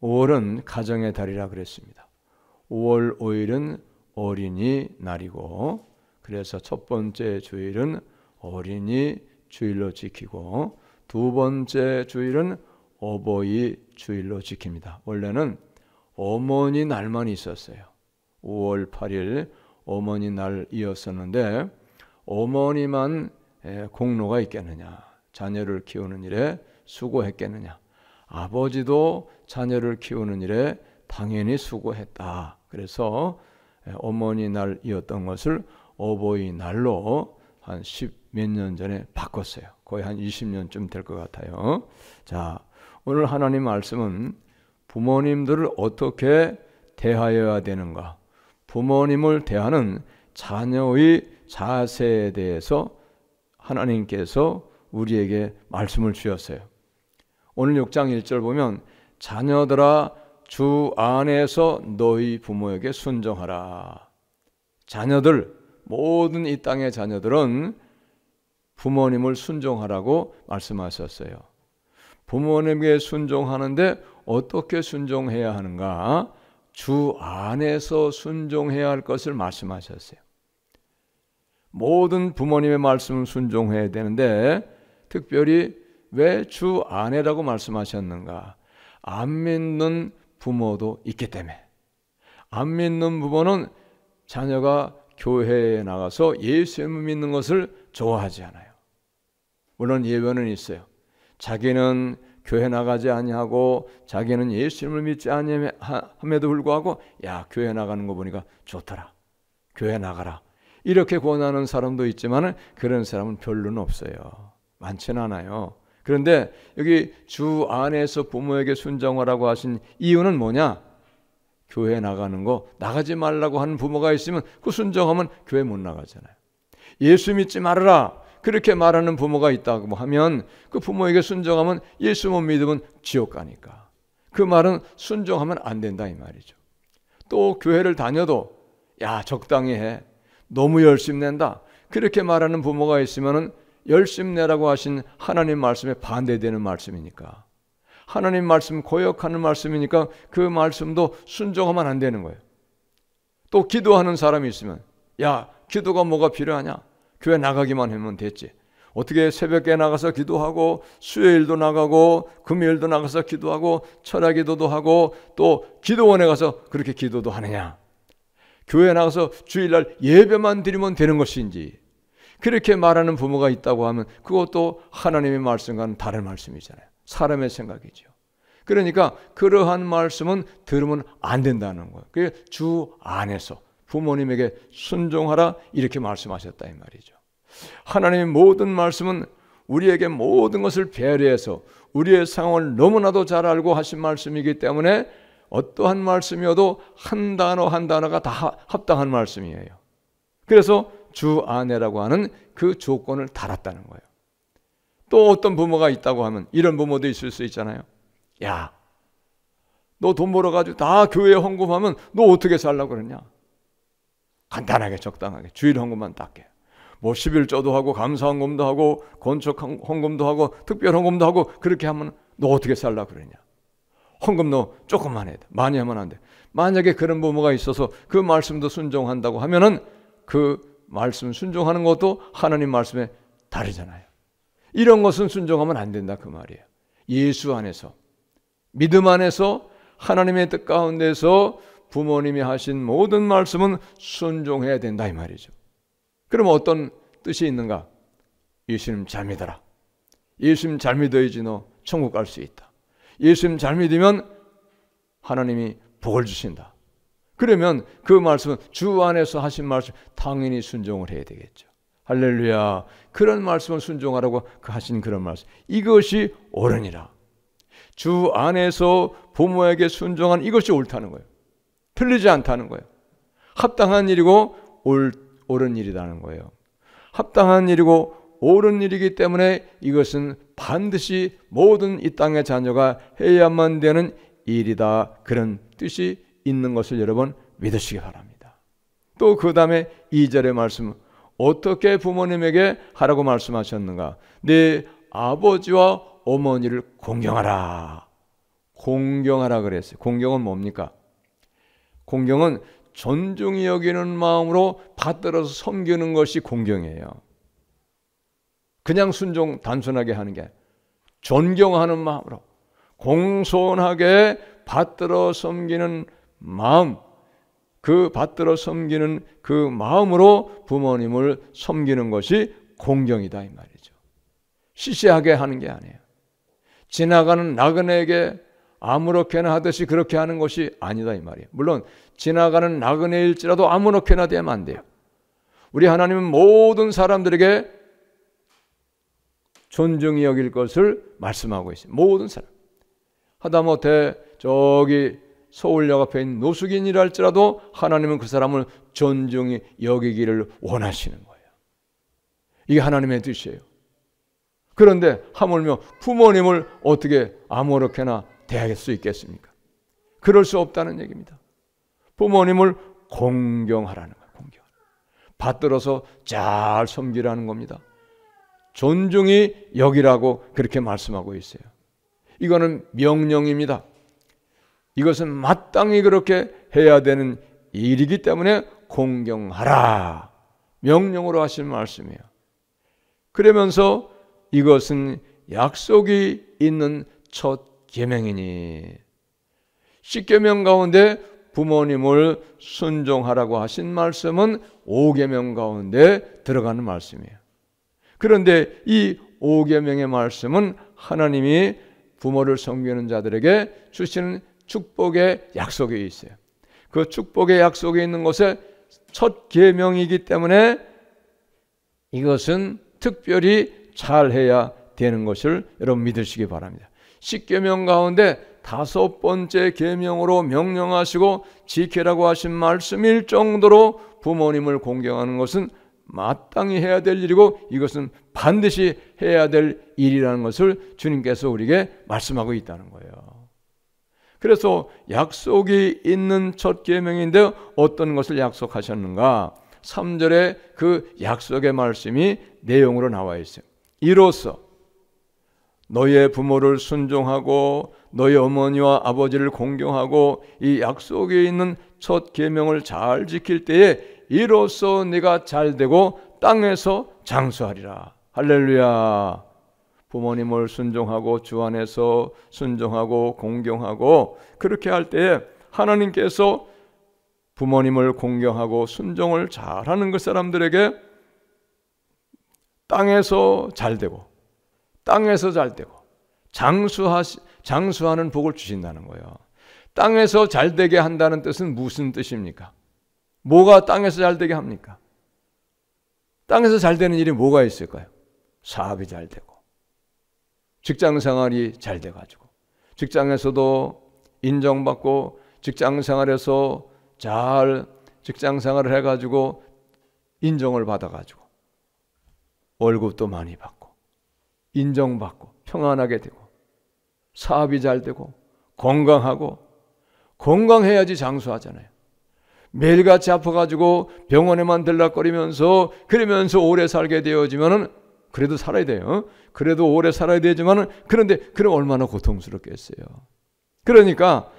5월은 가정의 달이라 그랬습니다. 5월 5일은 어린이날이고, 그래서 첫 번째 주일은 어린이 주일로 지키고, 두 번째 주일은 어버이 주일로 지킵니다. 원래는 어머니 날만 있었어요. 5월 8일 어머니 날이었었는데, 어머니만 공로가 있겠느냐, 자녀를 키우는 일에 수고했겠느냐, 아버지도 자녀를 키우는 일에 당연히 수고했다. 그래서 어머니 날이었던 것을 어버이 날로 한 10몇 년 전에 바꿨어요. 거의 한 20년쯤 될 것 같아요. 자, 오늘 하나님 말씀은 부모님들을 어떻게 대하여야 되는가, 부모님을 대하는 자녀의 자세에 대해서 하나님께서 우리에게 말씀을 주셨어요. 오늘 6장 1절 보면 자녀들아 주 안에서 너희 부모에게 순종하라. 자녀들, 모든 이 땅의 자녀들은 부모님을 순종하라고 말씀하셨어요. 부모님에게 순종하는데 어떻게 순종해야 하는가? 주 안에서 순종해야 할 것을 말씀하셨어요. 모든 부모님의 말씀을 순종해야 되는데 특별히 왜 주 안에라고 말씀하셨는가? 안 믿는 부모도 있기 때문에. 안 믿는 부모는 자녀가 교회에 나가서 예수님을 믿는 것을 좋아하지 않아요. 물론 예외는 있어요. 자기는 교회 나가지 아니하고 자기는 예수님을 믿지 아니함에도 불구하고 야, 교회 나가는 거 보니까 좋더라, 교회 나가라, 이렇게 권하는 사람도 있지만 그런 사람은 별로는 없어요. 많지는 않아요. 그런데 여기 주 안에서 부모에게 순종하라고 하신 이유는 뭐냐? 교회 나가는 거 나가지 말라고 하는 부모가 있으면 그 순종하면 교회 못 나가잖아요. 예수 믿지 말아라 그렇게 말하는 부모가 있다고 하면 그 부모에게 순종하면 예수 못 믿으면 지옥 가니까 그 말은 순종하면 안 된다 이 말이죠. 또 교회를 다녀도 야, 적당히 해, 너무 열심 낸다 그렇게 말하는 부모가 있으면 열심 내라고 하신 하나님 말씀에 반대되는 말씀이니까, 하나님 말씀 고역하는 말씀이니까 그 말씀도 순종하면 안 되는 거예요. 또 기도하는 사람이 있으면 야, 기도가 뭐가 필요하냐, 교회 나가기만 하면 됐지, 어떻게 새벽에 나가서 기도하고 수요일도 나가고 금요일도 나가서 기도하고 철야기도도 하고 또 기도원에 가서 그렇게 기도도 하느냐, 교회 나가서 주일날 예배만 드리면 되는 것인지, 그렇게 말하는 부모가 있다고 하면 그것도 하나님의 말씀과는 다른 말씀이잖아요. 사람의 생각이죠. 그러니까 그러한 말씀은 들으면 안 된다는 거예요. 그게 주 안에서 부모님에게 순종하라 이렇게 말씀하셨다 이 말이죠. 하나님의 모든 말씀은 우리에게 모든 것을 배려해서 우리의 상황을 너무나도 잘 알고 하신 말씀이기 때문에 어떠한 말씀이어도 한 단어 한 단어가 다 합당한 말씀이에요. 그래서 주 안에라고 하는 그 조건을 달았다는 거예요. 또 어떤 부모가 있다고 하면 이런 부모도 있을 수 있잖아요. 야, 너 돈 벌어가지고 다 교회에 헌금하면 너 어떻게 살라고 그러냐? 간단하게 적당하게 주일 헌금만 딱 해. 뭐 11조도 하고 감사 헌금도 하고 건축 헌금도 하고 특별 헌금도 하고 그렇게 하면 너 어떻게 살라고 그러냐? 헌금 너 조금만 해야 돼. 많이 하면 안 돼. 만약에 그런 부모가 있어서 그 말씀도 순종한다고 하면은 그 말씀 순종하는 것도 하나님 말씀에 다르잖아요. 이런 것은 순종하면 안 된다 그 말이에요. 예수 안에서, 믿음 안에서, 하나님의 뜻 가운데서 부모님이 하신 모든 말씀은 순종해야 된다 이 말이죠. 그러면 어떤 뜻이 있는가? 예수님 잘 믿어라. 예수님 잘 믿어야지 너 천국 갈 수 있다. 예수님 잘 믿으면 하나님이 복을 주신다. 그러면 그 말씀은 주 안에서 하신 말씀 당연히 순종을 해야 되겠죠. 할렐루야. 그런 말씀을 순종하라고 하신 그런 말씀, 이것이 옳으니라. 주 안에서 부모에게 순종한 이것이 옳다는 거예요. 틀리지 않다는 거예요. 합당한 일이고 옳은 일이라는 거예요. 합당한 일이고 옳은 일이기 때문에 이것은 반드시 모든 이 땅의 자녀가 해야만 되는 일이다, 그런 뜻이 있는 것을 여러분 믿으시기 바랍니다. 또 그 다음에 2절의 말씀, 어떻게 부모님에게 하라고 말씀하셨는가? 네 아버지와 어머니를 공경하라. 공경하라 그랬어요. 공경은 뭡니까? 공경은 존중히 여기는 마음으로 받들어서 섬기는 것이 공경이에요. 그냥 순종 단순하게 하는 게 아니라 존경하는 마음으로 공손하게 받들어 섬기는 마음, 그 받들어 섬기는 그 마음으로 부모님을 섬기는 것이 공경이다 이 말이죠. 시시하게 하는 게 아니에요. 지나가는 나그네에게 아무렇게나 하듯이 그렇게 하는 것이 아니다 이 말이에요. 물론 지나가는 나그네일지라도 아무렇게나 되면 안 돼요. 우리 하나님은 모든 사람들에게 존중히 여길 것을 말씀하고 있어요. 모든 사람. 하다못해 저기 서울역 앞에 있는 노숙인이랄지라도 하나님은 그 사람을 존중히 여기기를 원하시는 거예요. 이게 하나님의 뜻이에요. 그런데 하물며 부모님을 어떻게 아무렇게나 대할 수 있겠습니까? 그럴 수 없다는 얘기입니다. 부모님을 공경하라는 거예요. 공경. 받들어서 잘 섬기라는 겁니다. 존중히 여기라고 그렇게 말씀하고 있어요. 이거는 명령입니다. 이것은 마땅히 그렇게 해야 되는 일이기 때문에 공경하라. 명령으로 하신 말씀이에요. 그러면서 이것은 약속이 있는 첫 계명이니, 십계명 가운데 부모님을 순종하라고 하신 말씀은 5계명 가운데 들어가는 말씀이에요. 그런데 이 5계명의 말씀은 하나님이 부모를 섬기는 자들에게 주시는 축복의 약속이 있어요. 그 축복의 약속이 있는 것에 첫 계명이기 때문에 이것은 특별히 잘해야 되는 것을 여러분 믿으시기 바랍니다. 10계명 가운데 5번째 계명으로 명령하시고 지키라고 하신 말씀일 정도로 부모님을 공경하는 것은 마땅히 해야 될 일이고 이것은 반드시 해야 될 일이라는 것을 주님께서 우리에게 말씀하고 있다는 거예요. 그래서 약속이 있는 첫 계명인데 어떤 것을 약속하셨는가? 3절에 그 약속의 말씀이 내용으로 나와 있어요. 이로써 너의 부모를 순종하고 너의 어머니와 아버지를 공경하고 이 약속에 있는 첫 계명을 잘 지킬 때에 이로써 네가 잘되고 땅에서 장수하리라. 할렐루야. 부모님을 순종하고 주 안에서 순종하고 공경하고 그렇게 할 때에 하나님께서 부모님을 공경하고 순종을 잘하는 그 사람들에게 땅에서 잘되고 땅에서 잘되고 장수하는 복을 주신다는 거예요. 땅에서 잘되게 한다는 뜻은 무슨 뜻입니까? 뭐가 땅에서 잘되게 합니까? 땅에서 잘되는 일이 뭐가 있을까요? 사업이 잘되고 직장생활이 잘돼가지고 직장에서도 인정받고 직장생활에서 잘 직장생활을 해가지고 인정을 받아가지고 월급도 많이 받고 인정받고 평안하게 되고 사업이 잘되고 건강하고 건강해야지 장수하잖아요. 매일같이 아파가지고 병원에만 들락거리면서 그러면서 오래 살게 되어지면은 그래도 살아야 돼요. 그래도 오래 살아야 되지만은 그런데 그럼 얼마나 고통스럽겠어요. 그러니까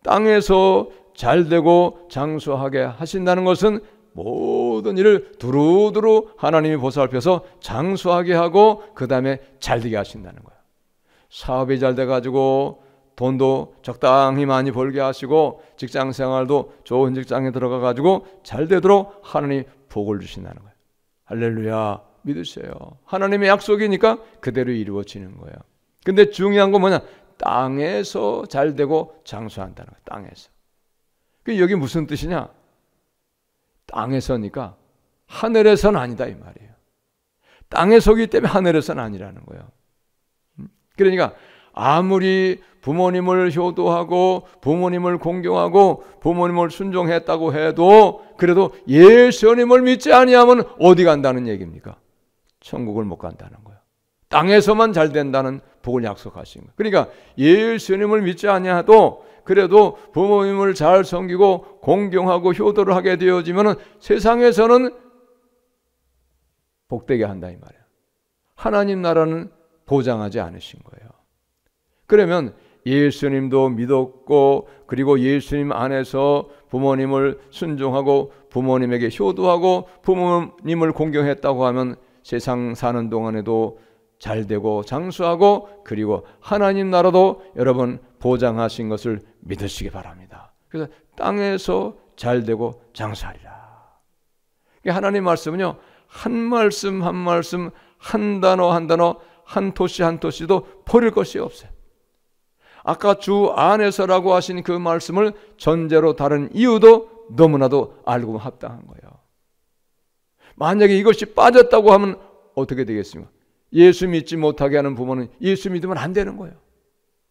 땅에서 잘되고 장수하게 하신다는 것은 모든 일을 두루두루 하나님이 보살펴서 장수하게 하고 그 다음에 잘되게 하신다는 거예요. 사업이 잘 돼가지고 돈도 적당히 많이 벌게 하시고 직장생활도 좋은 직장에 들어가가지고 잘 되도록 하나님이 복을 주신다는 거예요. 할렐루야. 믿으세요. 하나님의 약속이니까 그대로 이루어지는 거예요. 근데 중요한 건 뭐냐? 땅에서 잘 되고 장수한다는 거예요. 땅에서. 여기 무슨 뜻이냐? 땅에서니까 하늘에서는 아니다 이 말이에요. 땅에서기 때문에 하늘에서는 아니라는 거예요. 그러니까 아무리 부모님을 효도하고 부모님을 공경하고 부모님을 순종했다고 해도 그래도 예수님을 믿지 아니하면 어디 간다는 얘기입니까? 천국을 못 간다는 거예요. 땅에서만 잘 된다는 복을 약속하신 거예요. 그러니까 예수님을 믿지 아니하도 그래도 부모님을 잘 섬기고 공경하고 효도를 하게 되어지면 세상에서는 복되게 한다 이 말이에요. 하나님 나라는 보장하지 않으신 거예요. 그러면 예수님도 믿었고 그리고 예수님 안에서 부모님을 순종하고 부모님에게 효도하고 부모님을 공경했다고 하면 세상 사는 동안에도 잘 되고 장수하고 그리고 하나님 나라도 여러분 보장하신 것을 믿으시기 바랍니다. 그래서 땅에서 잘 되고 장수하리라. 하나님 말씀은요, 한 말씀 한 말씀, 한 단어 한 단어, 한 토시 한 토시도 버릴 것이 없어요. 아까 주 안에서라고 하신 그 말씀을 전제로 다른 이유도 너무나도 알고 합당한 거예요. 만약에 이것이 빠졌다고 하면 어떻게 되겠습니까? 예수 믿지 못하게 하는 부모는 예수 믿으면 안 되는 거예요.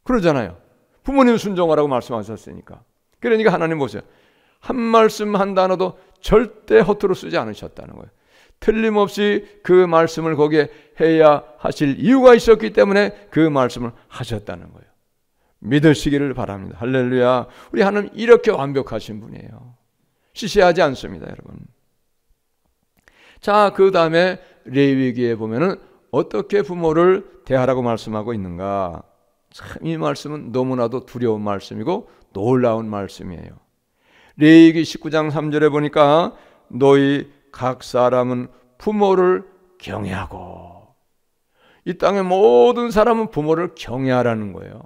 그러잖아요. 부모님 순종하라고 말씀하셨으니까. 그러니까 하나님 보세요. 한 말씀 한 단어도 절대 허투루 쓰지 않으셨다는 거예요. 틀림없이 그 말씀을 거기에 해야 하실 이유가 있었기 때문에 그 말씀을 하셨다는 거예요. 믿으시기를 바랍니다. 할렐루야. 우리 하나님 이렇게 완벽하신 분이에요. 시시하지 않습니다, 여러분. 자, 그 다음에 레위기에 보면은 어떻게 부모를 대하라고 말씀하고 있는가? 참 이 말씀은 너무나도 두려운 말씀이고 놀라운 말씀이에요. 레위기 19장 3절에 보니까 너희 각 사람은 부모를 경외하고, 이 땅의 모든 사람은 부모를 경외하라는 거예요.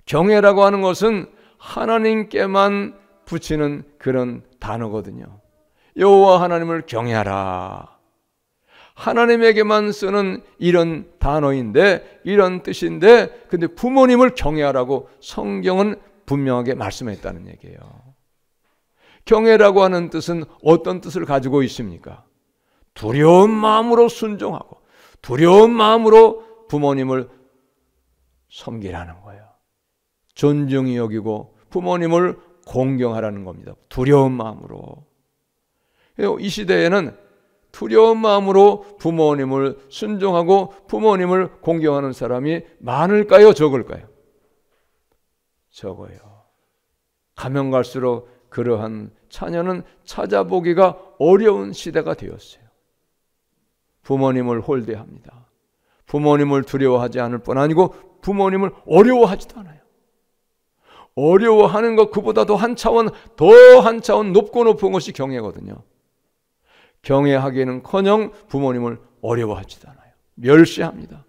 경외라고 하는 것은 하나님께만 붙이는 그런 단어거든요. 여호와 하나님을 경외하라. 하나님에게만 쓰는 이런 단어인데, 이런 뜻인데, 근데 부모님을 경외하라고 성경은 분명하게 말씀했다는 얘기예요. 경외라고 하는 뜻은 어떤 뜻을 가지고 있습니까? 두려운 마음으로 순종하고 두려운 마음으로 부모님을 섬기라는 거예요. 존중히 여기고 부모님을 공경하라는 겁니다. 두려운 마음으로. 이 시대에는 두려운 마음으로 부모님을 순종하고 부모님을 공경하는 사람이 많을까요? 적을까요? 적어요. 가면 갈수록 그러한 자녀는 찾아보기가 어려운 시대가 되었어요. 부모님을 홀대합니다. 부모님을 두려워하지 않을 뿐 아니고 부모님을 어려워하지도 않아요. 어려워하는 것 그보다도 한 차원 높고 높은 것이 경외거든요. 경외하기는커녕 부모님을 어려워하지도 않아요. 멸시합니다.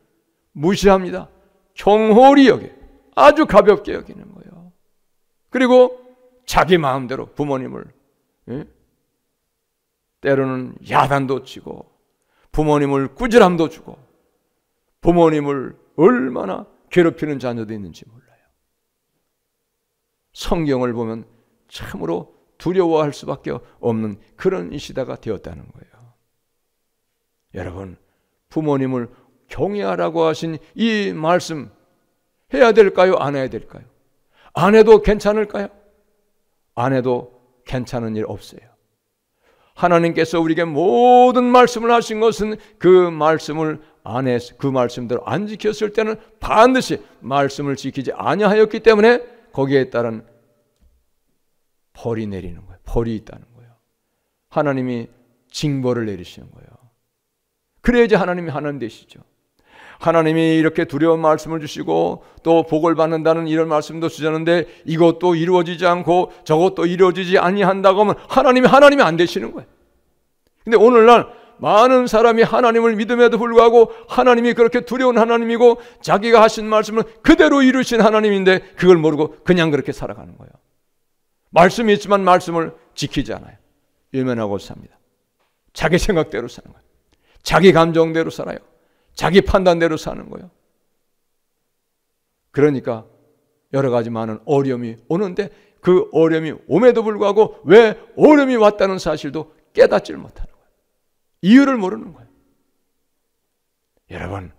무시합니다. 경홀히 여겨 아주 가볍게 여기는 거예요. 그리고 자기 마음대로 부모님을 때로는 야단도 치고 부모님을 꾸지람도 주고 부모님을 얼마나 괴롭히는 자녀도 있는지 몰라요. 성경을 보면 참으로 두려워할 수밖에 없는 그런 이 시대가 되었다는 거예요. 여러분, 부모님을 경외하라고 하신 이 말씀 해야 될까요? 안 해야 될까요? 안 해도 괜찮을까요? 안 해도 괜찮은 일 없어요. 하나님께서 우리에게 모든 말씀을 하신 것은 그 말씀을 안 해서 그 말씀대로 안 지켰을 때는 반드시 말씀을 지키지 아니하였기 때문에 거기에 따른 벌이 내리는 거예요. 벌이 있다는 거예요. 하나님이 징벌을 내리시는 거예요. 그래야지 하나님이 하나님 되시죠. 하나님이 이렇게 두려운 말씀을 주시고 또 복을 받는다는 이런 말씀도 주셨는데 이것도 이루어지지 않고 저것도 이루어지지 아니한다고 하면 하나님이 안 되시는 거예요. 근데 오늘날 많은 사람이 하나님을 믿음에도 불구하고 하나님이 그렇게 두려운 하나님이고 자기가 하신 말씀을 그대로 이루신 하나님인데 그걸 모르고 그냥 그렇게 살아가는 거예요. 말씀이 있지만 말씀을 지키지 않아요. 외면하고 삽니다. 자기 생각대로 사는 거예요. 자기 감정대로 살아요. 자기 판단대로 사는 거예요. 그러니까 여러 가지 많은 어려움이 오는데 그 어려움이 옴에도 불구하고 왜 어려움이 왔다는 사실도 깨닫지를 못하는 거예요. 이유를 모르는 거예요. 여러분,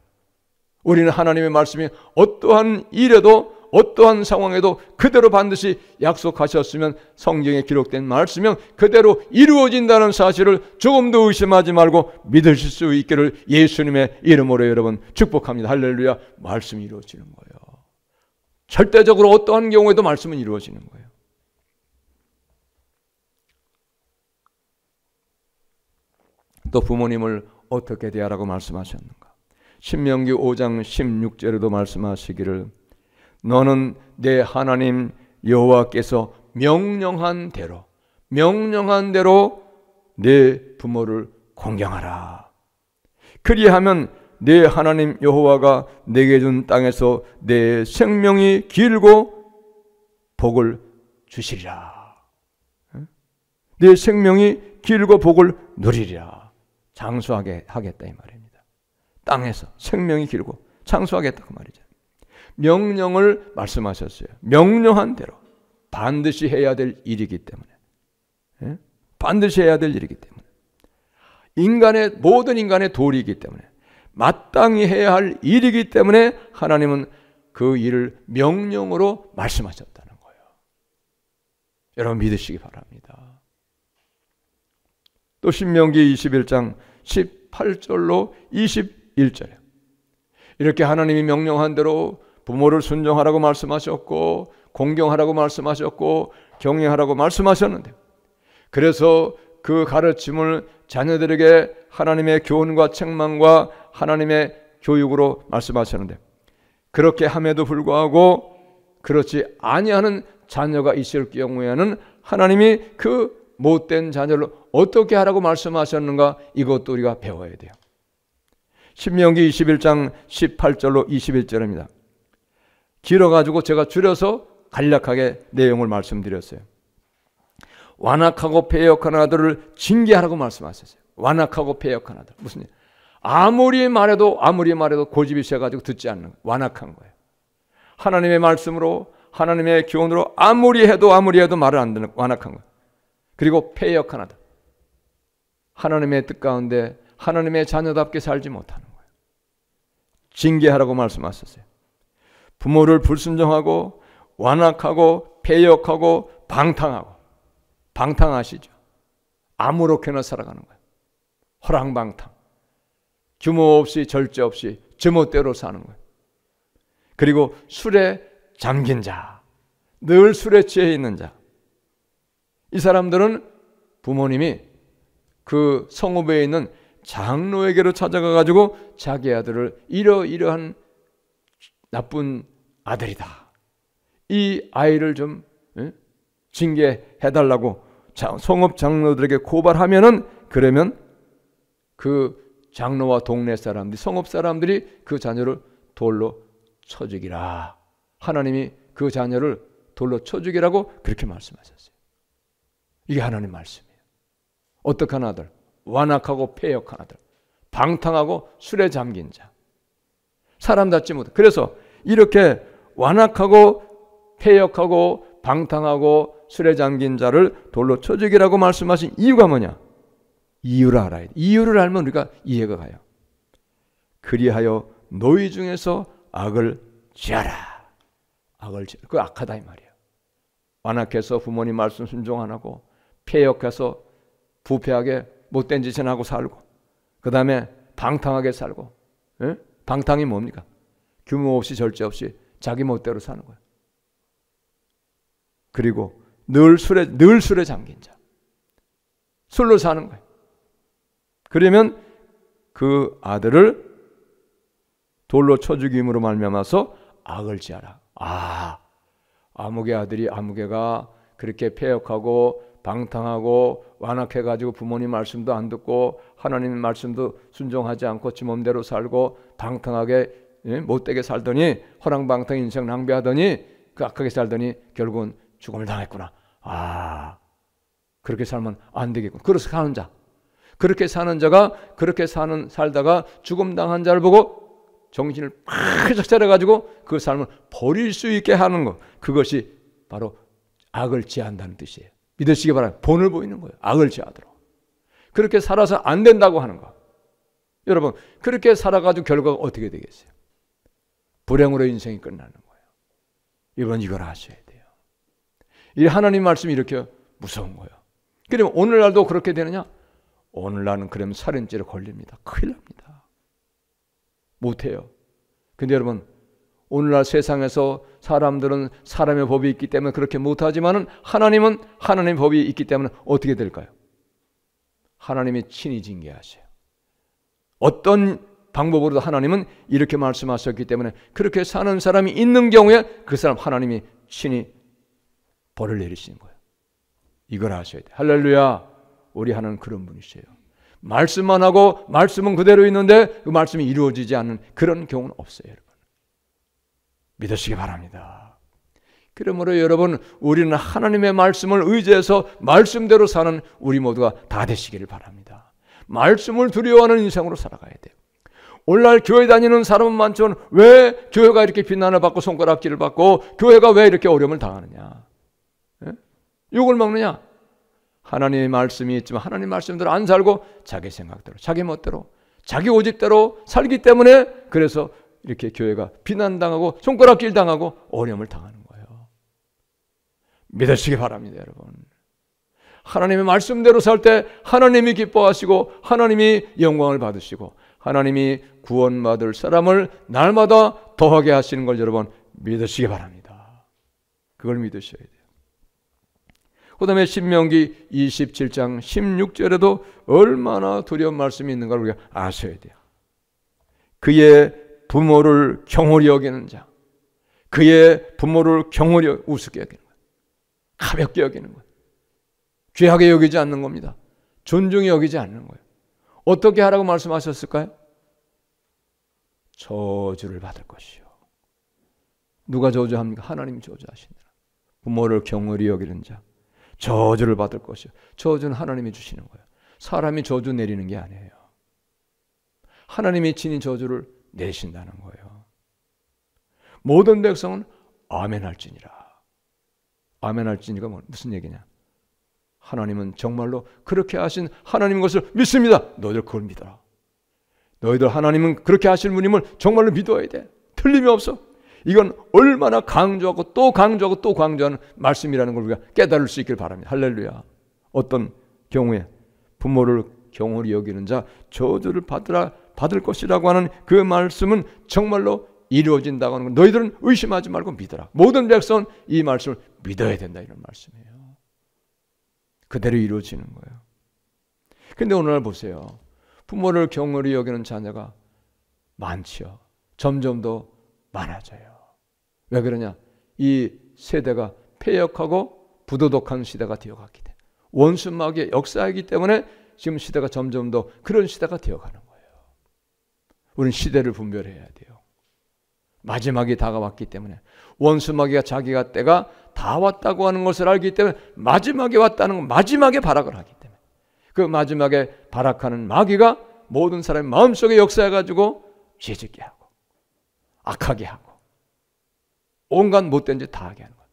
우리는 하나님의 말씀이 어떠한 일에도 어떠한 상황에도 그대로 반드시 약속하셨으면 성경에 기록된 말씀은 그대로 이루어진다는 사실을 조금도 의심하지 말고 믿으실 수 있기를 예수님의 이름으로 여러분 축복합니다. 할렐루야. 말씀이 이루어지는 거예요. 절대적으로 어떠한 경우에도 말씀은 이루어지는 거예요. 또 부모님을 어떻게 대하라고 말씀하셨는가? 신명기 5장 16절에도 말씀하시기를 너는 내 하나님 여호와께서 명령한 대로 내 부모를 공경하라. 그리하면 내 하나님 여호와가 내게 준 땅에서 내 생명이 길고 복을 주시리라. 내 생명이 길고 복을 누리리라. 장수하게 하겠다 이 말입니다. 땅에서 생명이 길고 장수하겠다 그 말이죠. 명령을 말씀하셨어요. 명령한 대로 반드시 해야 될 일이기 때문에, 반드시 해야 될 일이기 때문에, 모든 인간의 도리이기 때문에, 마땅히 해야 할 일이기 때문에 하나님은 그 일을 명령으로 말씀하셨다는 거예요. 여러분 믿으시기 바랍니다. 또 신명기 21장 18절로 21절에 이렇게 하나님이 명령한 대로 부모를 순종하라고 말씀하셨고, 공경하라고 말씀하셨고, 경외하라고 말씀하셨는데, 그래서 그 가르침을 자녀들에게 하나님의 교훈과 책망과 하나님의 교육으로 말씀하셨는데, 그렇게 함에도 불구하고 그렇지 아니하는 자녀가 있을 경우에는 하나님이 그 못된 자녀를 어떻게 하라고 말씀하셨는가, 이것도 우리가 배워야 돼요. 신명기 21장 18절로 21절입니다. 길어가지고 제가 줄여서 간략하게 내용을 말씀드렸어요. 완악하고 패역한 아들을 징계하라고 말씀하셨어요. 완악하고 패역한 아들. 무슨 일? 아무리 말해도 고집이 세가지고 듣지 않는 거예요. 완악한 거예요. 하나님의 말씀으로, 하나님의 교훈으로 아무리 해도 말을 안 듣는 완악한 거예요. 그리고 패역한 아들. 하나님의 뜻 가운데 하나님의 자녀답게 살지 못하는 거예요. 징계하라고 말씀하셨어요. 부모를 불순종하고 완악하고 패역하고 방탕하시죠. 아무렇게나 살아가는 거예요. 허랑방탕. 규모 없이 절제 없이 제멋대로 사는 거예요. 그리고 술에 잠긴 자, 늘 술에 취해 있는 자. 이 사람들은 부모님이 그 성읍에 있는 장로에게로 찾아가 가지고 자기 아들을 이러이러한 나쁜 아들이다, 이 아이를 좀 징계해달라고 성읍 장로들에게 고발하면은, 그러면 그 장로와 동네 사람들이, 성읍 사람들이 그 자녀를 돌로 쳐 죽이라. 하나님이 그 자녀를 돌로 쳐 죽이라고 그렇게 말씀하셨어요. 이게 하나님 말씀이에요. 어떡한 아들? 완악하고 패역한 아들, 방탕하고 술에 잠긴 자, 사람답지 못해. 그래서 이렇게 완악하고 패역하고 방탕하고 술에 잠긴 자를 돌로 쳐 죽이라고 말씀하신 이유가 뭐냐? 이유를 알아야 돼. 이유를 알면 우리가 이해가 가요. 그리하여 너희 중에서 악을 지하라. 악을 지하라. 그 악하다 이 말이에요. 완악해서 부모님 말씀 순종 안 하고, 패역해서 부패하게 못된 짓을 하고 살고, 그 다음에 방탕하게 살고. 방탕이 뭡니까? 규모 없이 절제 없이 자기 멋대로 사는 거예요. 그리고 늘 술에 잠긴 자, 술로 사는 거예요. 그러면 그 아들을 돌로 쳐 죽임으로 말미암아서 악을 지하라. 아무개 아들이, 아무개가 그렇게 패역하고 방탕하고 완악해가지고 부모님 말씀도 안 듣고 하나님 말씀도 순종하지 않고 지 몸대로 살고 방탕하게 못되게 살더니, 허랑방탕 인생 낭비하더니, 그 악하게 살더니 결국은 죽음을 당했구나. 그렇게 살면 안 되겠구나. 그래서 사는 자, 그렇게 사는 자가 그렇게 살다가 죽음 당한 자를 보고 정신을 바짝 차려가지고 그 삶을 버릴 수 있게 하는 것, 그것이 바로 악을 지한다는 뜻이에요. 믿으시기 바랍니다. 본을 보이는 거예요. 악을 지하도록. 그렇게 살아서 안 된다고 하는 거. 여러분, 그렇게 살아가지고 결과가 어떻게 되겠어요? 불행으로 인생이 끝나는 거예요. 여러분, 이걸 아셔야 돼요. 이 하나님 말씀이 이렇게 무서운 거예요. 그러면 오늘날도 그렇게 되느냐? 오늘날은 그러면 살인죄로 걸립니다. 큰일 납니다. 못해요. 근데 여러분, 오늘날 세상에서 사람들은 사람의 법이 있기 때문에 그렇게 못하지만은 하나님은 하나님의 법이 있기 때문에 어떻게 될까요? 하나님이 친히 징계하셔요. 어떤 방법으로도 하나님은 이렇게 말씀하셨기 때문에 그렇게 사는 사람이 있는 경우에 그 사람 하나님이 친히 벌을 내리시는 거예요. 이걸 아셔야 돼요. 할렐루야. 우리 하나님 그런 분이세요. 말씀만 하고 말씀은 그대로 있는데 그 말씀이 이루어지지 않는 그런 경우는 없어요. 여러분. 믿으시기 바랍니다. 그러므로 여러분, 우리는 하나님의 말씀을 의지해서 말씀대로 사는 우리 모두가 다 되시기를 바랍니다. 말씀을 두려워하는 인생으로 살아가야 돼요. 오늘날 교회 다니는 사람은 많지만 왜 교회가 이렇게 비난을 받고 손가락질을 받고 교회가 왜 이렇게 어려움을 당하느냐? 예? 욕을 먹느냐? 하나님의 말씀이 있지만 하나님 말씀대로 안 살고 자기 생각대로, 자기 멋대로, 자기 오직대로 살기 때문에 그래서 이렇게 교회가 비난당하고 손가락질 당하고 어려움을 당하는 거예요. 믿으시기 바랍니다, 여러분. 하나님의 말씀대로 살 때 하나님이 기뻐하시고 하나님이 영광을 받으시고 하나님이 구원받을 사람을 날마다 더하게 하시는 걸 여러분 믿으시기 바랍니다. 그걸 믿으셔야 돼요. 그 다음에 신명기 27장 16절에도 얼마나 두려운 말씀이 있는가 우리가 아셔야 돼요. 그의 부모를 경홀히 여기는 자, 그의 부모를 경홀히 우습게 여기는 거예요. 가볍게 여기는 거예요. 귀하게 여기지 않는 겁니다. 존중히 여기지 않는 거예요. 어떻게 하라고 말씀하셨을까요? 저주를 받을 것이요. 누가 저주합니까? 하나님이 저주하신다. 부모를 경홀히 여기는 자, 저주를 받을 것이요. 저주는 하나님이 주시는 거예요. 사람이 저주 내리는 게 아니에요. 하나님이 친히 저주를 내신다는 거예요. 모든 백성은 아멘할지니라. 아멘할지니가 무슨 얘기냐? 하나님은 정말로 그렇게 하신 하나님 것을 믿습니다. 너희들 그걸 믿어라. 너희들 하나님은 그렇게 하실 분임을 정말로 믿어야 돼. 틀림이 없어. 이건 얼마나 강조하고 또 강조하고 또 강조하는 말씀이라는 걸 우리가 깨달을 수 있길 바랍니다. 할렐루야. 어떤 경우에 부모를 경홀히 여기는 자 저주를 받을 것이라고 하는 그 말씀은 정말로 이루어진다고 하는 건 너희들은 의심하지 말고 믿어라. 모든 백성은 이 말씀을 믿어야 된다, 이런 말씀이에요. 그대로 이루어지는 거예요. 근데 오늘날 보세요. 부모를 경홀히 여기는 자녀가 많지요. 점점 더 많아져요. 왜 그러냐? 이 세대가 패역하고 부도덕한 시대가 되어갔기 때문에, 원수마귀의 역사이기 때문에 지금 시대가 점점 더 그런 시대가 되어가는 거예요. 우리는 시대를 분별해야 돼요. 마지막이 다가왔기 때문에, 원수마귀가 자기가 때가 다 왔다고 하는 것을 알기 때문에 마지막에 왔다는 건 마지막에 발악을 하기 때문에, 그 마지막에 발악하는 마귀가 모든 사람의 마음속에 역사해가지고 죄짓게 하고 악하게 하고 온갖 못된 짓 다 하게 하는 거예요.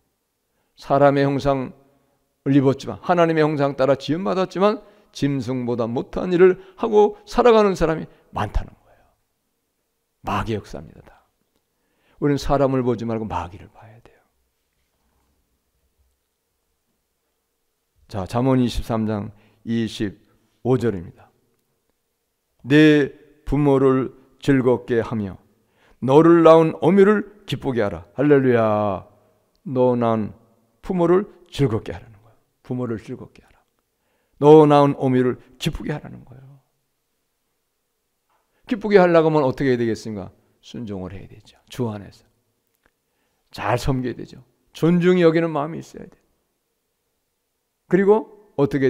사람의 형상을 입었지만 하나님의 형상 따라 지음받았지만 짐승보다 못한 일을 하고 살아가는 사람이 많다는 거예요. 마귀의 역사입니다. 다. 우리는 사람을 보지 말고 마귀를 봐야 돼요. 자, 잠언 23장 25절입니다. 내 부모를 즐겁게 하며 너를 낳은 어미를 기쁘게 하라. 할렐루야. 너 낳은 부모를 즐겁게 하라는 거예요. 부모를 즐겁게 하라. 너 낳은 어미를 기쁘게 하라는 거예요. 기쁘게 하려고 하면 어떻게 해야 되겠습니까? 순종을 해야 되죠. 주 안에서. 잘 섬겨야 되죠. 존중히 여기는 마음이 있어야 돼요. 그리고 어떻게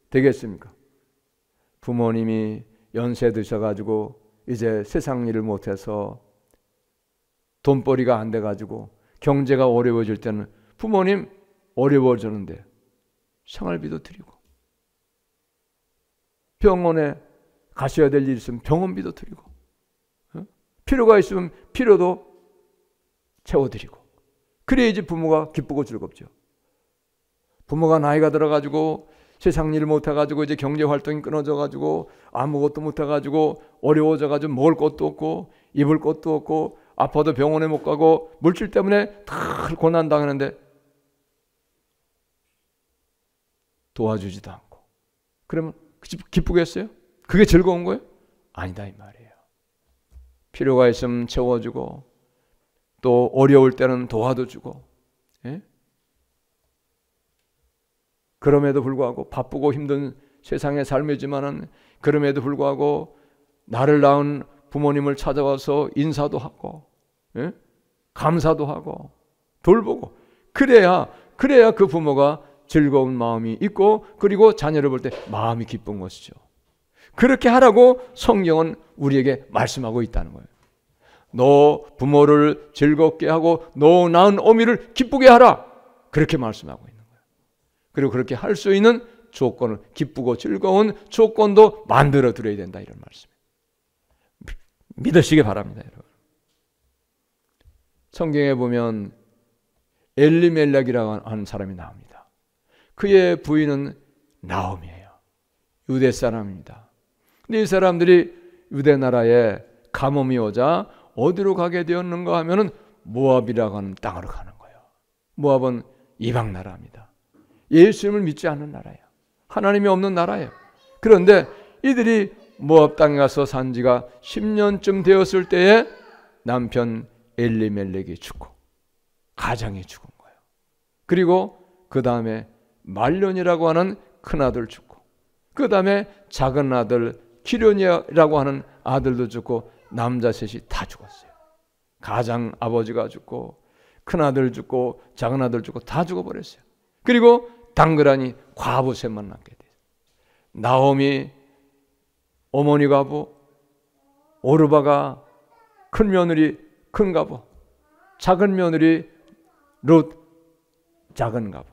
되겠습니까? 부모님이 연세 드셔가지고 이제 세상 일을 못해서 돈벌이가 안 돼가지고 경제가 어려워질 때는 부모님 어려워졌는데 생활비도 드리고, 병원에 가셔야 될 일 있으면 병원비도 드리고, 필요가 있으면 필요도 채워드리고, 그래야지 부모가 기쁘고 즐겁죠. 부모가 나이가 들어가지고 세상 일을 못해가지고 이제 경제활동이 끊어져가지고 아무것도 못해가지고 어려워져가지고 먹을 것도 없고 입을 것도 없고 아파도 병원에 못 가고 물질 때문에 다 고난당하는데 도와주지도 않고, 그러면 기쁘겠어요? 그게 즐거운 거예요? 아니다, 이 말이에요. 필요가 있으면 채워주고 또 어려울 때는 도와도 주고, 예? 그럼에도 불구하고 바쁘고 힘든 세상의 삶이지만은 그럼에도 불구하고 나를 낳은 부모님을 찾아와서 인사도 하고, 예? 감사도 하고 돌보고, 그래야 그 부모가 즐거운 마음이 있고, 그리고 자녀를 볼 때 마음이 기쁜 것이죠. 그렇게 하라고 성경은 우리에게 말씀하고 있다는 거예요. 너 부모를 즐겁게 하고 너 낳은 어미를 기쁘게 하라, 그렇게 말씀하고 있는 거예요. 그리고 그렇게 할 수 있는 조건을, 기쁘고 즐거운 조건도 만들어 드려야 된다, 이런 말씀이에요. 믿으시기 바랍니다, 여러분. 성경에 보면 엘리멜렉이라고 하는 사람이 나옵니다. 그의 부인은 나옴이에요. 유대 사람입니다. 근데 이 사람들이 유대 나라에 가뭄이 오자 어디로 가게 되었는가 하면은 모압이라고 하는 땅으로 가는 거예요. 모압은 이방 나라입니다. 예수님을 믿지 않는 나라예요. 하나님이 없는 나라예요. 그런데 이들이 모압 땅에 가서 산 지가 10년쯤 되었을 때에 남편 엘리멜렉이 죽고 가장이 죽은 거예요. 그리고 그 다음에 말론이라고 하는 큰아들 죽고, 그 다음에 작은 아들 기련이라고 하는 아들도 죽고, 남자 셋이 다 죽었어요. 가장 아버지가 죽고, 큰아들 죽고, 작은 아들 죽고, 다 죽어버렸어요. 그리고 당그라니 과부 셋만 남게 돼요. 나오미 어머니 과부, 오르바가 큰 며느리 큰 과부, 작은 며느리 롯 작은 과부,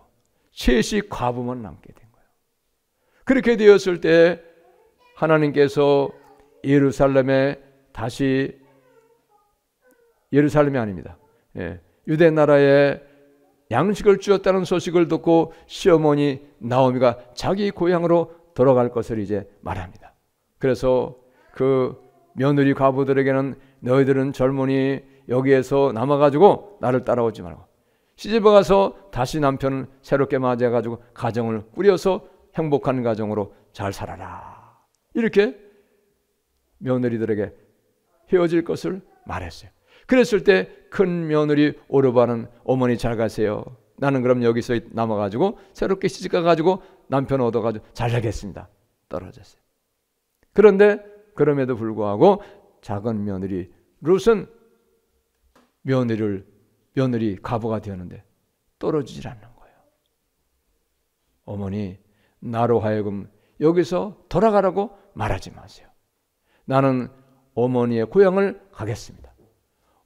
셋이 과부만 남게 된 거예요. 그렇게 되었을 때 하나님께서 예루살렘에 다시, 예루살렘이 아닙니다, 유대 나라에 양식을 주었다는 소식을 듣고 시어머니 나오미가 자기 고향으로 돌아갈 것을 이제 말합니다. 그래서 그 며느리 과부들에게는 너희들은 젊으니 여기에서 남아가지고 나를 따라오지 말고 시집에 가서 다시 남편을 새롭게 맞이해가지고 가정을 꾸려서 행복한 가정으로 잘 살아라, 이렇게 며느리들에게 헤어질 것을 말했어요. 그랬을 때 큰 며느리 오르바는 어머니 잘 가세요, 나는 그럼 여기서 남아가지고 새롭게 시집가가지고 남편 얻어가지고 잘 살겠습니다, 떨어졌어요. 그런데 그럼에도 불구하고 작은 며느리 룻은 며느리 과부가 되었는데 떨어지질 않는 거예요. 어머니, 나로 하여금 여기서 돌아가라고 말하지 마세요. 나는 어머니의 고향을 가겠습니다.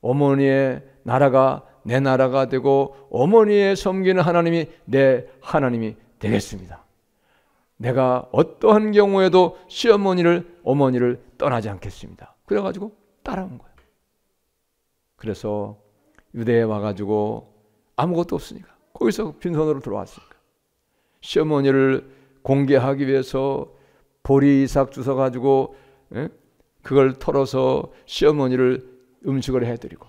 어머니의 나라가 내 나라가 되고 어머니의 섬기는 하나님이 내 하나님이 되겠습니다. 내가 어떠한 경우에도 어머니를 떠나지 않겠습니다. 그래가지고 따라온 거예요. 그래서 유대에 와가지고 아무것도 없으니까, 거기서 빈손으로 들어왔으니까 시어머니를 공개하기 위해서 보리이삭 주워가지고 그걸 털어서 시어머니를 음식을 해드리고,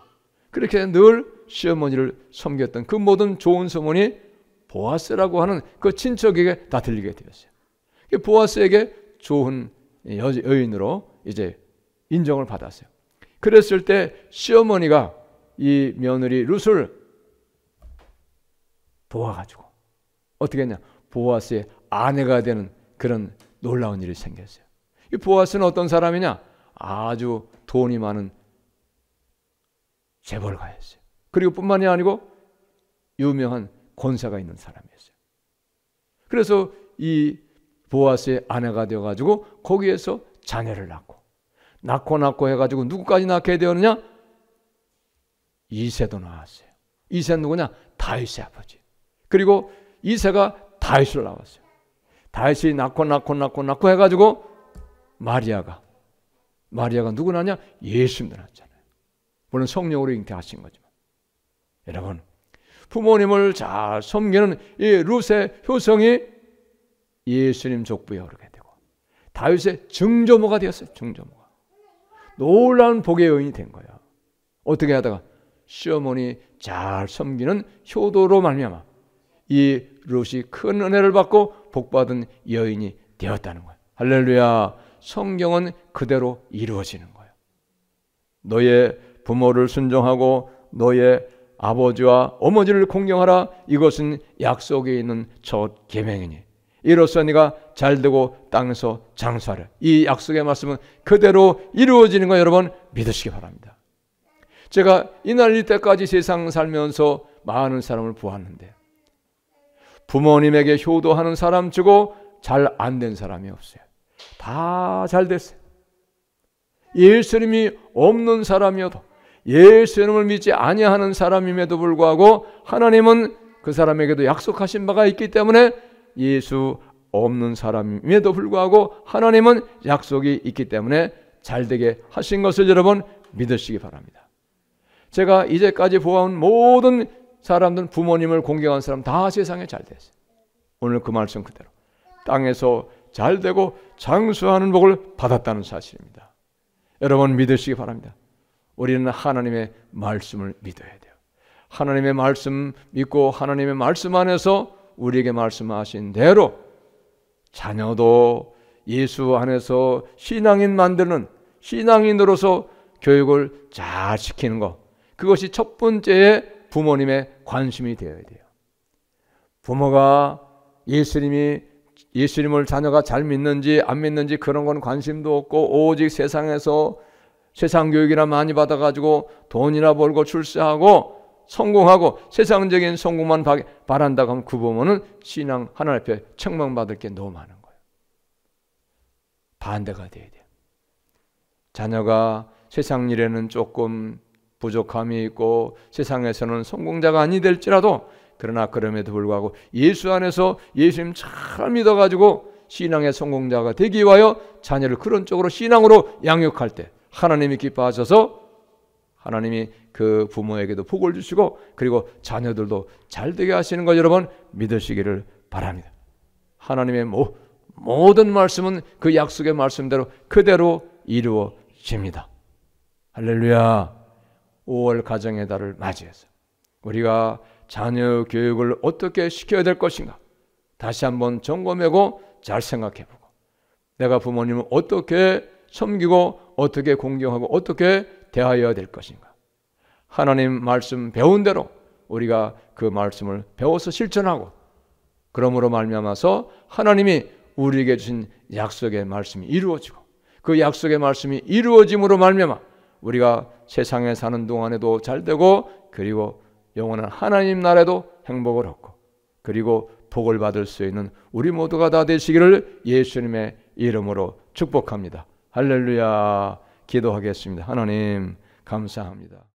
그렇게 늘 시어머니를 섬겼던 그 모든 좋은 소문이 보아스라고 하는 그 친척에게 다 들리게 되었어요. 보아스에게 좋은 여인으로 이제 인정을 받았어요. 그랬을 때 시어머니가 이 며느리 룻을 도와가지고 어떻게 했냐, 보아스의 아내가 되는 그런 놀라운 일이 생겼어요. 이 보아스는 어떤 사람이냐, 아주 돈이 많은 재벌가였어요. 그리고 뿐만이 아니고 유명한 권세가 있는 사람이었어요. 그래서 이 보아스의 아내가 되어가지고 거기에서 자녀를 낳고 해가지고 누구까지 낳게 되었느냐, 이새도 낳았어요. 이새는 누구냐, 다윗의 아버지. 그리고 이새가 다윗을 낳았어요. 다윗이 낳고 해가지고 마리아가 누구 낳냐, 예수님도 낳았잖아요. 물론 성령으로 잉태하신 거지만, 여러분, 부모님을 잘 섬기는 이 룻의 효성이 예수님 족부에 오르게 되고 다윗의 증조모가 되었어요. 증조모가 놀라운 복의 여인이 된 거예요. 어떻게 하다가 시어머니 잘 섬기는 효도로 말미암아 이 룻이 큰 은혜를 받고 복받은 여인이 되었다는 거예요. 할렐루야. 성경은 그대로 이루어지는 거예요. 너의 부모를 순종하고 너의 아버지와 어머니를 공경하라. 이것은 약속에 있는 첫 계명이니 이로써 네가 잘되고 땅에서 장수하라. 이 약속의 말씀은 그대로 이루어지는 거 여러분 믿으시기 바랍니다. 제가 이날 이때까지 세상 살면서 많은 사람을 보았는데 부모님에게 효도하는 사람 치고 잘 안 된 사람이 없어요. 다 잘 됐어요. 예수님이 없는 사람이어도 예수님을 믿지 아니하는 사람임에도 불구하고 하나님은 그 사람에게도 약속하신 바가 있기 때문에 예수 없는 사람임에도 불구하고 하나님은 약속이 있기 때문에 잘되게 하신 것을 여러분 믿으시기 바랍니다. 제가 이제까지 보아온 모든 사람들은 부모님을 공경한 사람 다 세상에 잘 됐어요. 오늘 그 말씀 그대로 땅에서 잘되고 장수하는 복을 받았다는 사실입니다. 여러분 믿으시기 바랍니다. 우리는 하나님의 말씀을 믿어야 돼요. 하나님의 말씀 믿고 하나님의 말씀 안에서 우리에게 말씀하신 대로 자녀도 예수 안에서 신앙인 만드는 신앙인으로서 교육을 잘 시키는 것, 그것이 첫 번째의 부모님의 관심이 되어야 돼요. 부모가 예수님을 자녀가 잘 믿는지 안 믿는지 그런 건 관심도 없고 오직 세상에서 세상 교육이나 많이 받아가지고 돈이나 벌고 출세하고 성공하고 세상적인 성공만 바란다고 하면 그 부모는 신앙 하나님 앞에 책망받을 게 너무 많은 거예요. 반대가 돼야 돼요. 자녀가 세상 일에는 조금 부족함이 있고 세상에서는 성공자가 아니 될지라도 그러나 그럼에도 불구하고 예수 안에서 예수님 잘 믿어가지고 신앙의 성공자가 되기 위하여 자녀를 그런 쪽으로 신앙으로 양육할 때 하나님이 기뻐하셔서 하나님이 그 부모에게도 복을 주시고 그리고 자녀들도 잘되게 하시는 것 여러분 믿으시기를 바랍니다. 하나님의 모든 말씀은 그 약속의 말씀대로 그대로 이루어집니다. 할렐루야. 5월 가정의 달을 맞이해서 우리가 자녀 교육을 어떻게 시켜야 될 것인가 다시 한번 점검하고 잘 생각해보고 내가 부모님을 어떻게 섬기고 어떻게 공경하고 어떻게 대하여야 될 것인가. 하나님 말씀 배운 대로 우리가 그 말씀을 배워서 실천하고 그러므로 말미암아서 하나님이 우리에게 주신 약속의 말씀이 이루어지고 그 약속의 말씀이 이루어짐으로 말미암아 우리가 세상에 사는 동안에도 잘되고 그리고 영원한 하나님 나라에도 행복을 얻고 그리고 복을 받을 수 있는 우리 모두가 다 되시기를 예수님의 이름으로 축복합니다. 할렐루야. 기도하겠습니다. 하나님 감사합니다.